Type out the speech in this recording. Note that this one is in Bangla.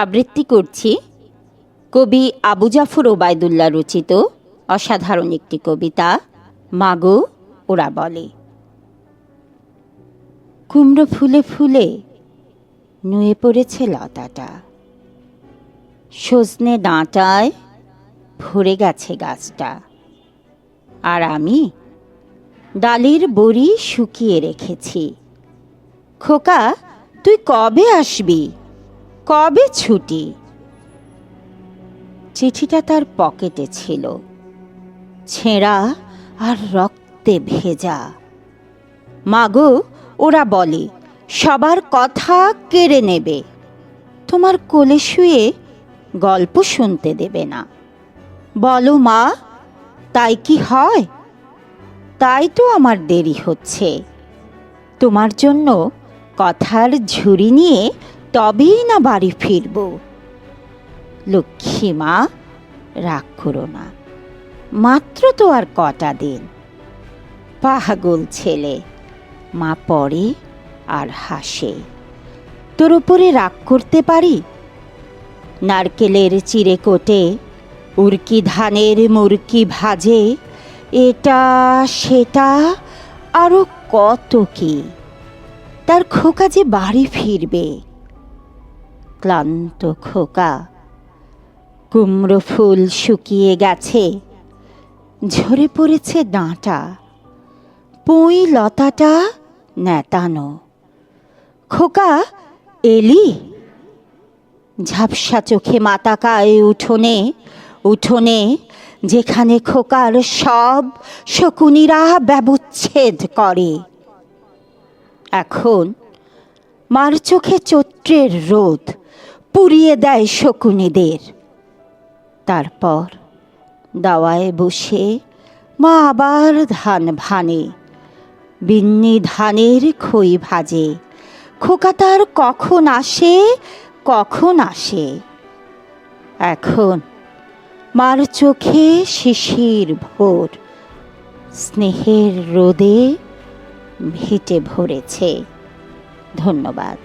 আবৃত্তি করছি কবি আবু জাফর ওবায়দুল্লাহ রচিত অসাধারণ একটি কবিতা মাগো ওরা বলে। কুমড়ো ফুলে ফুলে নুয়ে পড়েছে লতাটা, সজনে ডাঁটায় ভরে গেছে গাছটা, আর আমি ডালের বড়ি শুকিয়ে রেখেছি। খোকা তুই কবে আসবি, কবে ছুটি? চিঠিটা তার পকেটে ছিল, ছেঁড়া আর রক্তে ভেজা। মাগো ওরা বলে সবার কথা কেড়ে নেবে, তোমার কোলে শুয়ে গল্প শুনতে দেবে না। বলো মা, তাই কি হয়? তাই তো আমার দেরি হচ্ছে, তোমার জন্য কথার ঝুড়ি নিয়ে তবেই না বাড়ি ফিরব। লক্ষ্মী মা, রাগ করো না, মাত্র তো আর কটা দিন। পাগল ছেলে, মা পড়ে আর হাসে। তোর উপরে রাগ করতে পারি? নারকেলের চিড়ে কোটে, উরকি ধানের মুরকি ভাজে, এটা সেটা আরো কত কি। তার খোকা যে বাড়ি ফিরবে। ক্লান্ত খোকা, কুমড়ো ফুল শুকিয়ে গেছে, ঝরে পড়েছে ডাঁটা, পুঁই লতাটা নেতানো। খোকা এলি? ঝাপসা চোখে মাতাকায় উঠোনে, উঠোনে যেখানে খোকার সব শকুনিরা ব্যবচ্ছেদ করে। এখন মার চোখে চৈত্রের রোদ পুড়িয়ে দেয় শকুনিদের। তারপর দাওয়ায় বসে মা আবার ধান ভানে, বিন্নি ধানের খই ভাজে। খোকা তার কখন আসে, কখন আসে? এখন মার চোখে শিশির ভোর স্নেহের রোদে ভিটে ভরেছে। ধন্যবাদ।